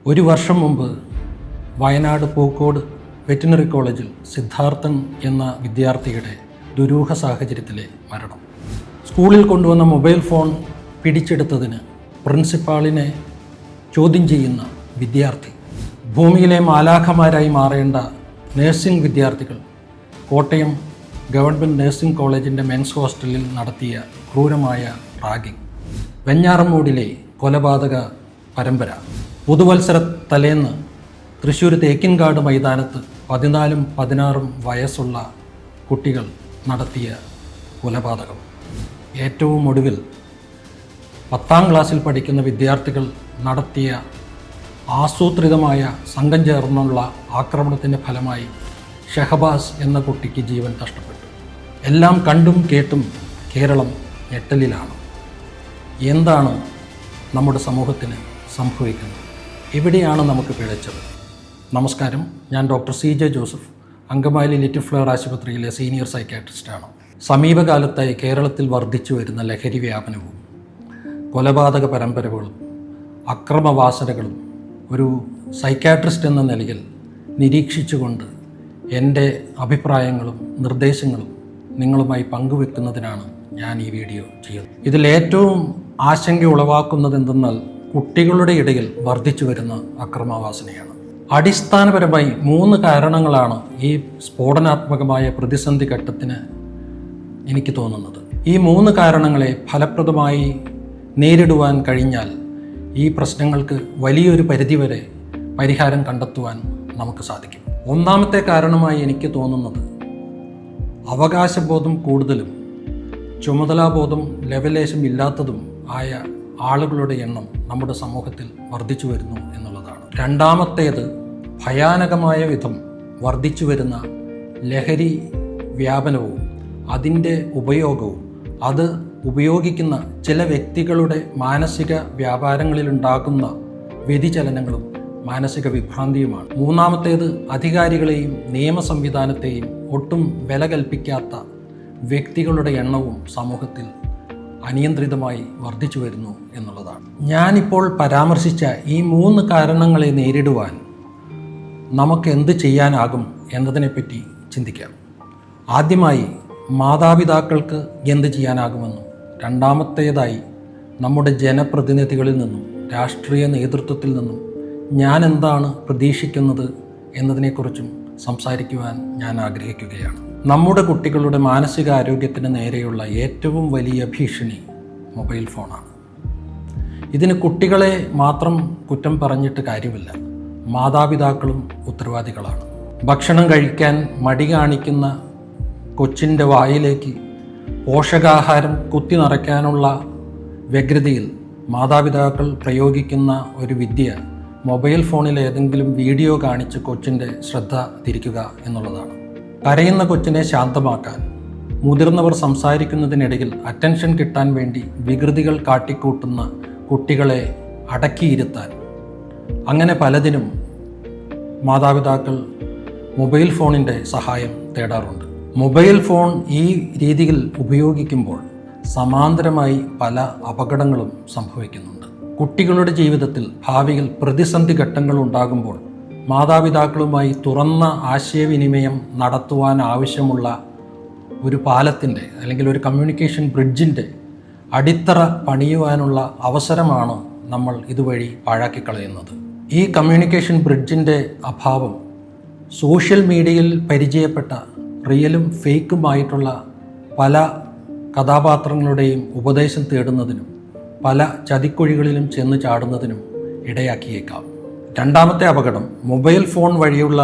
ഒരു വർഷം മുമ്പ് വയനാട് പൂക്കോട് വെറ്റിനറി കോളേജിൽ സിദ്ധാർത്ഥൻ എന്ന വിദ്യാർത്ഥിയുടെ ദുരൂഹ സാഹചര്യത്തിലെ മരണം. സ്കൂളിൽ കൊണ്ടുവന്ന മൊബൈൽ ഫോൺ പിടിച്ചെടുത്തതിന് പ്രിൻസിപ്പാളിനെ ചോദ്യം ചെയ്യുന്ന വിദ്യാർത്ഥി, ഭൂമിയിലെ മാലാഖമാരായി മാറേണ്ട നഴ്സിംഗ് വിദ്യാർത്ഥികൾ കോട്ടയം ഗവൺമെൻറ് നഴ്സിംഗ് കോളേജിൻ്റെ മെൻസ് ഹോസ്റ്റലിൽ നടത്തിയ ക്രൂരമായ റാഗിംഗ്, വെഞ്ഞാറമൂടിലെ കൊലപാതക പരമ്പര, പുതുവത്സര തലേന്ന് തൃശ്ശൂർ തേക്കിൻകാട് മൈതാനത്ത് 14ഉം 16ഉം വയസ്സുള്ള കുട്ടികൾ നടത്തിയ കൊലപാതകം, ഏറ്റവും ഒടുവിൽ 10ാം ക്ലാസ്സിൽ പഠിക്കുന്ന വിദ്യാർത്ഥികൾ നടത്തിയ ആസൂത്രിതമായ സംഘം ചേർന്നുള്ള ആക്രമണത്തിൻ്റെ ഫലമായി ഷഹബാസ് എന്ന കുട്ടിക്ക് ജീവൻ നഷ്ടപ്പെട്ടു. എല്ലാം കണ്ടും കേട്ടും കേരളം ഞെട്ടലിലാണ്. എന്താണ് നമ്മുടെ സമൂഹത്തിന് സംഭവിക്കുന്നത്? എവിടെയാണ് നമുക്ക് പിഴച്ചത്? നമസ്കാരം, ഞാൻ doctor CJ Joseph, Angamaly little flower ആശുപത്രിയിലെ സീനിയർ സൈക്യാട്രിസ്റ്റാണ്. സമീപകാലത്തായി കേരളത്തിൽ വർദ്ധിച്ചു വരുന്ന ലഹരി വ്യാപനവും കൊലപാതക പരമ്പരകളും അക്രമവാസനകളും ഒരു സൈക്യാട്രിസ്റ്റ് എന്ന നിലയിൽ നിരീക്ഷിച്ചുകൊണ്ട് എൻ്റെ അഭിപ്രായങ്ങളും നിർദ്ദേശങ്ങളും നിങ്ങളുമായി പങ്കുവെക്കുന്നതിനാണ് ഞാൻ ഈ വീഡിയോ ചെയ്യുന്നത്. ഇതിലേറ്റവും ആശങ്ക ഉളവാക്കുന്നത് എന്തെന്നാൽ കുട്ടികളുടെ ഇടയിൽ വർദ്ധിച്ചു വരുന്ന അക്രമവാസനയാണ്. അടിസ്ഥാനപരമായി 3 കാരണങ്ങളാണ് ഈ സ്ഫോടനാത്മകമായ പ്രതിസന്ധി ഘട്ടത്തിന് എനിക്ക് തോന്നുന്നത്. ഈ 3 കാരണങ്ങളെ ഫലപ്രദമായി നേരിടുവാൻ കഴിഞ്ഞാൽ ഈ പ്രശ്നങ്ങൾക്ക് വലിയൊരു പരിധിവരെ പരിഹാരം കണ്ടെത്തുവാൻ നമുക്ക് സാധിക്കും. ഒന്നാമത്തെ കാരണമായി എനിക്ക് തോന്നുന്നത് അവകാശബോധം കൂടുതലും ചുമതലാബോധം ലെവലേശം ഇല്ലാത്തതും ആയ ആളുകളുടെ എണ്ണം നമ്മുടെ സമൂഹത്തിൽ വർദ്ധിച്ചു വരുന്നു എന്നുള്ളതാണ്. രണ്ടാമത്തേത് ഭയാനകമായ വിധം വർദ്ധിച്ചു വരുന്ന ലഹരി വ്യാപനവും അതിൻ്റെ ഉപയോഗവും അത് ഉപയോഗിക്കുന്ന ചില വ്യക്തികളുടെ മാനസിക വ്യാപാരങ്ങളിലുണ്ടാകുന്ന വ്യതിചലനങ്ങളും മാനസിക വിഭ്രാന്തിയുമാണ്. മൂന്നാമത്തേത് അധികാരികളെയും നിയമ സംവിധാനത്തെയും ഒട്ടും വില കൽപ്പിക്കാത്ത വ്യക്തികളുടെ എണ്ണവും സമൂഹത്തിൽ അനിയന്ത്രിതമായി വർദ്ധിച്ചു വരുന്നു എന്നുള്ളതാണ്. ഞാനിപ്പോൾ പരാമർശിച്ച ഈ 3 കാരണങ്ങളെ നേരിടുവാൻ നമുക്ക് എന്ത് ചെയ്യാനാകും എന്നതിനെപ്പറ്റി ചിന്തിക്കാം. ആദ്യമായി മാതാപിതാക്കൾക്ക് എന്ത് ചെയ്യാനാകുമെന്നും, രണ്ടാമത്തേതായി നമ്മുടെ ജനപ്രതിനിധികളിൽ നിന്നും രാഷ്ട്രീയ നേതൃത്വത്തിൽ നിന്നും ഞാൻ എന്താണ് പ്രതീക്ഷിക്കുന്നത് എന്നതിനെക്കുറിച്ചും സംസാരിക്കുവാൻ ഞാൻ ആഗ്രഹിക്കുകയാണ്. നമ്മുടെ കുട്ടികളുടെ മാനസികാരോഗ്യത്തിന് നേരെയുള്ള ഏറ്റവും വലിയ ഭീഷണി മൊബൈൽ ഫോണാണ്. ഇതിന് കുട്ടികളെ മാത്രം കുറ്റം പറഞ്ഞിട്ട് കാര്യമില്ല, മാതാപിതാക്കളും ഉത്തരവാദികളാണ്. ഭക്ഷണം കഴിക്കാൻ മടി കാണിക്കുന്ന കൊച്ചിൻ്റെ വായിലേക്ക് പോഷകാഹാരം കുത്തി നിറയ്ക്കാനുള്ള വ്യഗ്രതയിൽ മാതാപിതാക്കൾ പ്രയോഗിക്കുന്ന ഒരു വിദ്യ മൊബൈൽ ഫോണിൽ ഏതെങ്കിലും വീഡിയോ കാണിച്ച് കൊച്ചിൻ്റെ ശ്രദ്ധ തിരിക്കുക എന്നുള്ളതാണ്. കരയുന്ന കൊച്ചിനെ ശാന്തമാക്കാൻ മുതിർന്നവർ സംസാരിക്കുന്നതിനിടയിൽ അറ്റൻഷൻ കിട്ടാൻ വേണ്ടി വികൃതികൾ കാട്ടിക്കൂട്ടുന്ന കുട്ടികളെ അടക്കിയിരുത്താൻ, അങ്ങനെ പലതിനും മാതാപിതാക്കൾ മൊബൈൽ ഫോണിൻ്റെ സഹായം തേടാറുണ്ട്. മൊബൈൽ ഫോൺ ഈ രീതിയിൽ ഉപയോഗിക്കുമ്പോൾ സമാന്തരമായി പല അപകടങ്ങളും സംഭവിക്കുന്നുണ്ട്. കുട്ടികളുടെ ജീവിതത്തിൽ ഭാവിയിൽ പ്രതിസന്ധി ഘട്ടങ്ങൾ ഉണ്ടാകുമ്പോൾ മാതാപിതാക്കളുമായി തുറന്ന ആശയവിനിമയം നടത്തുവാൻ ആവശ്യമുള്ള ഒരു പാലത്തിൻ്റെ അല്ലെങ്കിൽ ഒരു കമ്മ്യൂണിക്കേഷൻ ബ്രിഡ്ജിൻ്റെ അടിത്തറ പണിയുവാനുള്ള അവസരമാണ് നമ്മൾ ഇതുവഴി പാഴാക്കിക്കളയുന്നത്. ഈ കമ്മ്യൂണിക്കേഷൻ ബ്രിഡ്ജിൻ്റെ അഭാവം സോഷ്യൽ മീഡിയയിൽ പരിചയപ്പെട്ട റിയലും ഫേക്കുമായിട്ടുള്ള പല കഥാപാത്രങ്ങളുടെയും ഉപദേശം തേടുന്നതിനും പല ചതിക്കുഴികളിലും ചെന്ന് ചാടുന്നതിനും ഇടയാക്കിയേക്കാം. രണ്ടാമത്തെ അപകടം മൊബൈൽ ഫോൺ വഴിയുള്ള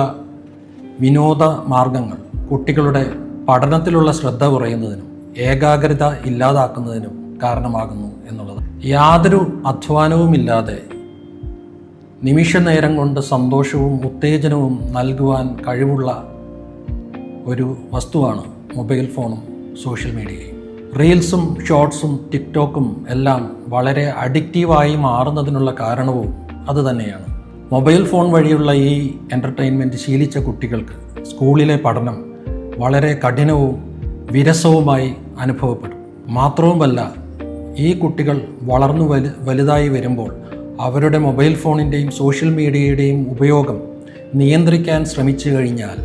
വിനോദ മാർഗങ്ങൾ കുട്ടികളുടെ പഠനത്തിലുള്ള ശ്രദ്ധ കുറയുന്നതിനും ഏകാഗ്രത ഇല്ലാതാക്കുന്നതിനും കാരണമാകുന്നു എന്നുള്ളത്. യാതൊരു അധ്വാനവുമില്ലാതെ നിമിഷ നേരം കൊണ്ട് സന്തോഷവും ഉത്തേജനവും നൽകുവാൻ കഴിവുള്ള ഒരു വസ്തുവാണ് മൊബൈൽ ഫോണും സോഷ്യൽ മീഡിയയും. റീൽസും ഷോർട്സും ടിക്ടോക്കും എല്ലാം വളരെ അഡിക്റ്റീവായി മാറുന്നതിനുള്ള കാരണവും അതുതന്നെയാണ്. മൊബൈൽ ഫോൺ വഴിയുള്ള ഈ എൻ്റർടൈൻമെൻറ്റ് ശീലിച്ച കുട്ടികൾക്ക് സ്കൂളിലെ പഠനം വളരെ കഠിനവും വിരസവുമായി അനുഭവപ്പെടും. മാത്രവുമല്ല, ഈ കുട്ടികൾ വളർന്നു വലുതായി വരുമ്പോൾ അവരുടെ മൊബൈൽ ഫോണിൻ്റെയും സോഷ്യൽ മീഡിയയുടെയും ഉപയോഗം നിയന്ത്രിക്കാൻ ശ്രമിച്ചു കഴിഞ്ഞാൽ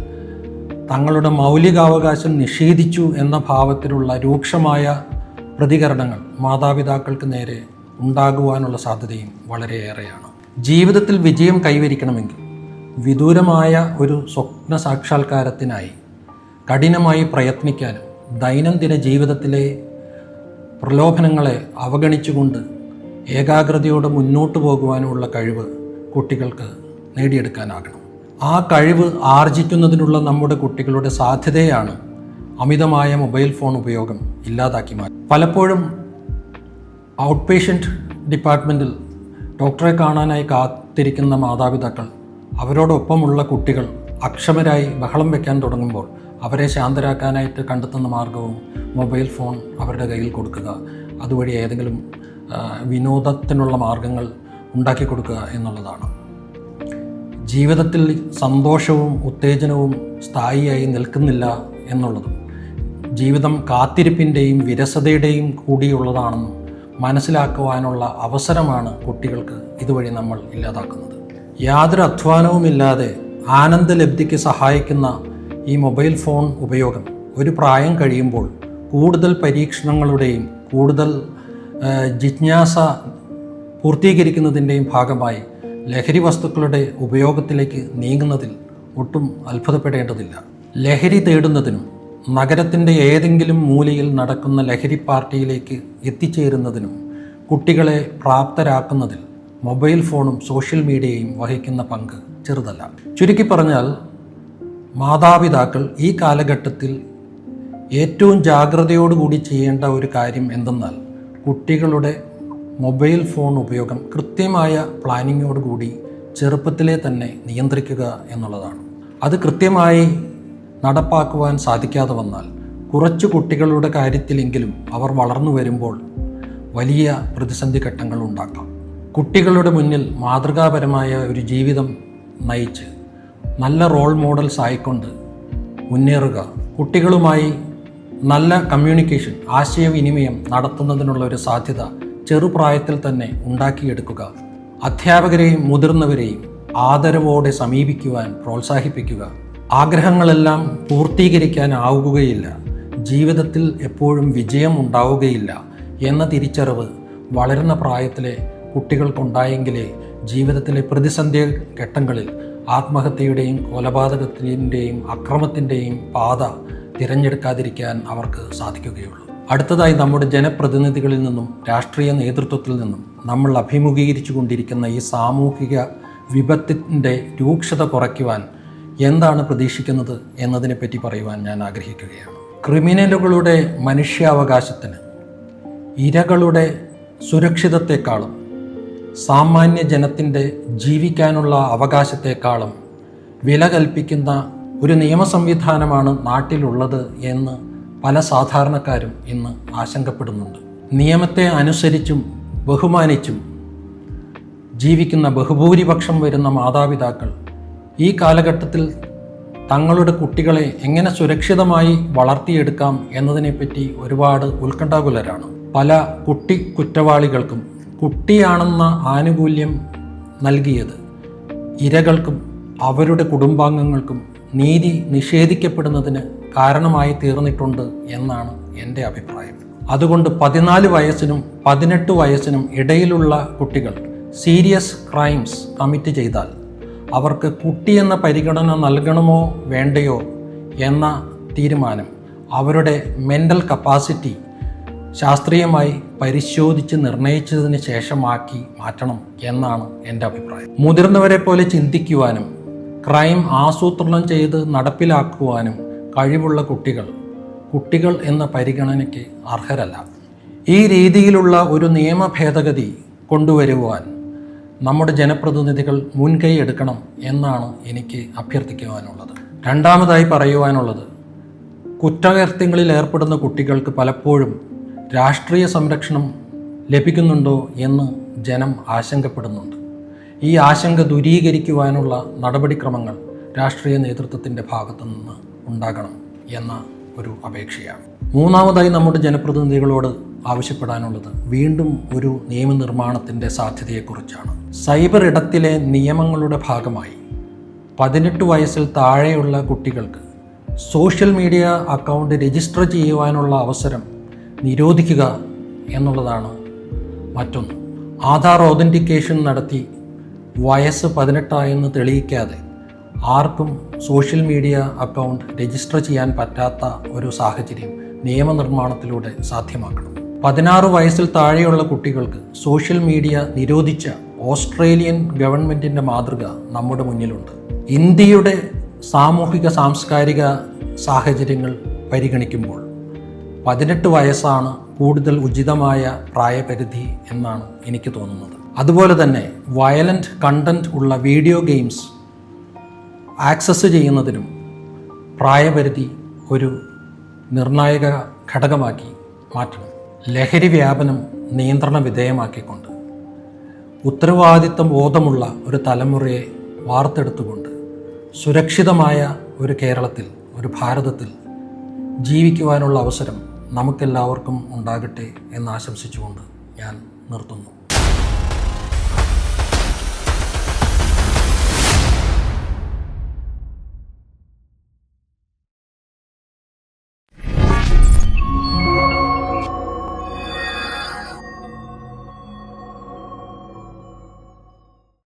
തങ്ങളുടെ മൗലികാവകാശം നിഷേധിച്ചു എന്ന ഭാവത്തിലുള്ള രൂക്ഷമായ പ്രതികരണങ്ങൾ മാതാപിതാക്കൾക്ക് നേരെ ഉണ്ടാകുവാനുള്ള സാധ്യതയും വളരെയേറെയാണ്. ജീവിതത്തിൽ വിജയം കൈവരിക്കണമെങ്കിൽ വിദൂരമായ ഒരു സ്വപ്ന സാക്ഷാത്കാരത്തിനായി കഠിനമായി പ്രയത്നിക്കാനും ദൈനംദിന ജീവിതത്തിലെ പ്രലോഭനങ്ങളെ അവഗണിച്ചുകൊണ്ട് ഏകാഗ്രതയോടെ മുന്നോട്ട് പോകുവാനുമുള്ള കഴിവ് കുട്ടികൾക്ക് നേടിയെടുക്കാനാകണം. ആ കഴിവ് ആർജിക്കുന്നതിനുള്ള നമ്മുടെ കുട്ടികളുടെ സാധ്യതയാണ് അമിതമായ മൊബൈൽ ഫോൺ ഉപയോഗം ഇല്ലാതാക്കി മാറ്റും. പലപ്പോഴും ഔട്ട് പേഷ്യൻ്റ് ഡിപ്പാർട്ട്മെൻറ്റിൽ ഡോക്ടറെ കാണാനായി കാത്തിരിക്കുന്ന മാതാപിതാക്കൾ അവരോടൊപ്പമുള്ള കുട്ടികൾ അക്ഷമരായി ബഹളം വയ്ക്കാൻ തുടങ്ങുമ്പോൾ അവരെ ശാന്തരാക്കാനായിട്ട് കണ്ടെത്തുന്ന മാർഗവും മൊബൈൽ ഫോൺ അവരുടെ കയ്യിൽ കൊടുക്കുക, അതുവഴി ഏതെങ്കിലും വിനോദത്തിനുള്ള മാർഗങ്ങൾ ഉണ്ടാക്കി കൊടുക്കുക എന്നുള്ളതാണ്. ജീവിതത്തിൽ സന്തോഷവും ഉത്തേജനവും സ്ഥായിയായി നിൽക്കുന്നില്ല എന്നുള്ളതും ജീവിതം കാത്തിരിപ്പിൻ്റെയും വിരസതയുടെയും കൂടിയുള്ളതാണെന്നും മനസ്സിലാക്കുവാനുള്ള അവസരമാണ് കുട്ടികൾക്ക് ഇതുവഴി നമ്മൾ ഇല്ലാതാക്കുന്നത്. യാതൊരു അധ്വാനവുമില്ലാതെ ആനന്ദലബ്ധിക്ക് സഹായിക്കുന്ന ഈ മൊബൈൽ ഫോൺ ഉപയോഗം ഒരു പ്രായം കഴിയുമ്പോൾ കൂടുതൽ പരീക്ഷണങ്ങളുടെയും കൂടുതൽ ജിജ്ഞാസ പൂർത്തീകരിക്കുന്നതിൻ്റെയും ഭാഗമായി ലഹരി വസ്തുക്കളുടെ ഉപയോഗത്തിലേക്ക് നീങ്ങുന്നതിൽ ഒട്ടും അത്ഭുതപ്പെടേണ്ടതില്ല. ലഹരി തേടുന്നതിനും നഗരത്തിൻ്റെ ഏതെങ്കിലും മൂലയിൽ നടക്കുന്ന ലഹരി പാർട്ടിയിലേക്ക് എത്തിച്ചേരുന്നതിനും കുട്ടികളെ പ്രാപ്തരാക്കുന്നതിൽ മൊബൈൽ ഫോണും സോഷ്യൽ മീഡിയയും വഹിക്കുന്ന പങ്ക് ചെറുതല്ല. ചുരുക്കി പറഞ്ഞാൽ മാതാപിതാക്കൾ ഈ കാലഘട്ടത്തിൽ ഏറ്റവും ജാഗ്രതയോടുകൂടി ചെയ്യേണ്ട ഒരു കാര്യം എന്തെന്നാൽ കുട്ടികളുടെ മൊബൈൽ ഫോൺ ഉപയോഗം കൃത്യമായ പ്ലാനിങ്ങോടുകൂടി ചെറുപ്പത്തിലെ തന്നെ നിയന്ത്രിക്കുക എന്നുള്ളതാണ്. അത് കൃത്യമായി നടപ്പാക്കുവാൻ സാധിക്കാതെ വന്നാൽ കുറച്ച് കുട്ടികളുടെ കാര്യത്തിലെങ്കിലും അവർ വളർന്നു വരുമ്പോൾ വലിയ പ്രതിസന്ധി ഘട്ടങ്ങൾ ഉണ്ടാക്കാം. കുട്ടികളുടെ മുന്നിൽ മാതൃകാപരമായ ഒരു ജീവിതം നയിച്ച് നല്ല റോൾ മോഡൽസ് ആയിക്കൊണ്ട് മുന്നേറുക, കുട്ടികളുമായി നല്ല കമ്മ്യൂണിക്കേഷൻ ആശയവിനിമയം നടത്തുന്നതിനുള്ള ഒരു സാധ്യത ചെറുപ്രായത്തിൽ തന്നെ ഉണ്ടാക്കിയെടുക്കുക, അധ്യാപകരെയും മുതിർന്നവരെയും ആദരവോടെ സമീപിക്കുവാൻ പ്രോത്സാഹിപ്പിക്കുക. ആഗ്രഹങ്ങളെല്ലാം പൂർത്തീകരിക്കാനാവുകയില്ല, ജീവിതത്തിൽ എപ്പോഴും വിജയം ഉണ്ടാവുകയില്ല എന്ന തിരിച്ചറിവ് വളരുന്ന പ്രായത്തിലെ കുട്ടികൾക്കുണ്ടായെങ്കിലേ ജീവിതത്തിലെ പ്രതിസന്ധി ഘട്ടങ്ങളിൽ ആത്മഹത്യയുടെയും കൊലപാതകത്തിൻ്റെയും അക്രമത്തിൻ്റെയും പാത തിരഞ്ഞെടുക്കാതിരിക്കാൻ അവർക്ക് സാധിക്കുകയുള്ളൂ. അടുത്തതായി നമ്മുടെ ജനപ്രതിനിധികളിൽ നിന്നും രാഷ്ട്രീയ നേതൃത്വത്തിൽ നിന്നും നമ്മൾ അഭിമുഖീകരിച്ചു കൊണ്ടിരിക്കുന്ന ഈ സാമൂഹിക വിപത്തിൻ്റെ രൂക്ഷത കുറയ്ക്കുവാൻ എന്താണ് പ്രതീക്ഷിക്കുന്നത് എന്നതിനെപ്പറ്റി പറയുവാൻ ഞാൻ ആഗ്രഹിക്കുകയാണ്. ക്രിമിനലുകളുടെ മനുഷ്യാവകാശത്തിന് ഇരകളുടെ സുരക്ഷിതത്തെക്കാളും സാമാന്യ ജനത്തിൻ്റെ ജീവിക്കാനുള്ള അവകാശത്തെക്കാളും വില കൽപ്പിക്കുന്ന ഒരു നിയമ സംവിധാനമാണ് നാട്ടിലുള്ളത് എന്ന് പല സാധാരണക്കാരും ഇന്ന് ആശങ്കപ്പെടുന്നുണ്ട്. നിയമത്തെ അനുസരിച്ചും ബഹുമാനിച്ചും ജീവിക്കുന്ന ബഹുഭൂരിപക്ഷം വരുന്ന മാതാപിതാക്കൾ ഈ കാലഘട്ടത്തിൽ തങ്ങളുടെ കുട്ടികളെ എങ്ങനെ സുരക്ഷിതമായി വളർത്തിയെടുക്കാം എന്നതിനെപ്പറ്റി ഒരുപാട് ഉത്കണ്ഠാകുലരാണ്. പല കുറ്റവാളികൾക്കും കുട്ടിയാണെന്ന ആനുകൂല്യം നൽകിയത് ഇരകൾക്കും അവരുടെ കുടുംബാംഗങ്ങൾക്കും നീതി നിഷേധിക്കപ്പെടുന്നതിന് കാരണമായി തീർന്നിട്ടുണ്ട് എന്നാണ് എൻ്റെ അഭിപ്രായം. അതുകൊണ്ട് 14 വയസ്സിനും 18 വയസ്സിനും ഇടയിലുള്ള കുട്ടികൾ സീരിയസ് ക്രൈംസ് കമ്മിറ്റ് ചെയ്താൽ അവർക്ക് കുട്ടിയെന്ന പരിഗണന നൽകണമോ വേണ്ടയോ എന്ന തീരുമാനം അവരുടെ മെൻ്റൽ കപ്പാസിറ്റി ശാസ്ത്രീയമായി പരിശോധിച്ച് നിർണയിച്ചതിന് ശേഷമാക്കി മാറ്റണം എന്നാണ് എൻ്റെ അഭിപ്രായം. മുതിർന്നവരെ പോലെ ചിന്തിക്കുവാനും ക്രൈം ആസൂത്രണം ചെയ്ത് നടപ്പിലാക്കുവാനും കഴിവുള്ള കുട്ടികൾ എന്ന പരിഗണനയ്ക്ക് അർഹരല്ല. ഈ രീതിയിലുള്ള ഒരു നിയമ ഭേദഗതി കൊണ്ടുവരുവാൻ നമ്മുടെ ജനപ്രതിനിധികൾ മുൻകൈ എടുക്കണം എന്നാണ് എനിക്ക് അഭ്യർത്ഥിക്കുവാനുള്ളത്. രണ്ടാമതായി പറയുവാനുള്ളത്, കുറ്റകൃത്യങ്ങളിൽ ഏർപ്പെടുന്ന കുട്ടികൾക്ക് പലപ്പോഴും രാഷ്ട്രീയ സംരക്ഷണം ലഭിക്കുന്നുണ്ടോ എന്ന് ജനം ആശങ്കപ്പെടുന്നുണ്ട്. ഈ ആശങ്ക ദൂരീകരിക്കുവാനുള്ള നടപടിക്രമങ്ങൾ രാഷ്ട്രീയ നേതൃത്വത്തിൻ്റെ ഭാഗത്തു നിന്ന് ഉണ്ടാകണം എന്ന ഒരു അപേക്ഷയാണ്. മൂന്നാമതായി നമ്മുടെ ജനപ്രതിനിധികളോട് ആവശ്യപ്പെടാനുള്ളത് വീണ്ടും ഒരു നിയമനിർമ്മാണത്തിൻ്റെ സാധ്യതയെക്കുറിച്ചാണ്. സൈബർ ഇടത്തിലെ നിയമങ്ങളുടെ ഭാഗമായി 18 വയസ്സിൽ താഴെയുള്ള കുട്ടികൾക്ക് സോഷ്യൽ മീഡിയ അക്കൗണ്ട് രജിസ്റ്റർ ചെയ്യുവാനുള്ള അവസരം നിരോധിക്കുക എന്നുള്ളതാണ് മറ്റൊന്ന്. ആധാർ ഓതൻറ്റിക്കേഷൻ നടത്തി വയസ്സ് 18 തെളിയിക്കാതെ ആർക്കും സോഷ്യൽ മീഡിയ അക്കൗണ്ട് രജിസ്റ്റർ ചെയ്യാൻ പറ്റാത്ത ഒരു സാഹചര്യം നിയമനിർമ്മാണത്തിലൂടെ സാധ്യമാക്കണം. 16 വയസ്സിൽ താഴെയുള്ള കുട്ടികൾക്ക് സോഷ്യൽ മീഡിയ നിരോധിച്ച ഓസ്ട്രേലിയൻ ഗവൺമെൻറ്റിൻ്റെ മാതൃക നമ്മുടെ മുന്നിലുണ്ട്. ഇന്ത്യയുടെ സാമൂഹിക സാംസ്കാരിക സാഹചര്യങ്ങൾ പരിഗണിക്കുമ്പോൾ 18 വയസ്സാണ് കൂടുതൽ ഉചിതമായ പ്രായപരിധി എന്നാണ് എനിക്ക് തോന്നുന്നത്. അതുപോലെ തന്നെ വയലൻ്റ് കണ്ടൻറ്റ് ഉള്ള വീഡിയോ ഗെയിംസ് ആക്സസ് ചെയ്യുന്നതിനും പ്രായപരിധി ഒരു നിർണായക ഘടകമാക്കി മാറ്റണം. ലഹരി വ്യാപനം നിയന്ത്രണ വിധേയമാക്കിക്കൊണ്ട് ഉത്തരവാദിത്തം ബോധമുള്ള ഒരു തലമുറയെ വാർത്തെടുത്തുകൊണ്ട് സുരക്ഷിതമായ ഒരു കേരളത്തിൽ, ഒരു ഭാരതത്തിൽ ജീവിക്കുവാനുള്ള അവസരം നമുക്കെല്ലാവർക്കും ഉണ്ടാകട്ടെ എന്ന് ആശംസിച്ചുകൊണ്ട് ഞാൻ നിർത്തുന്നു.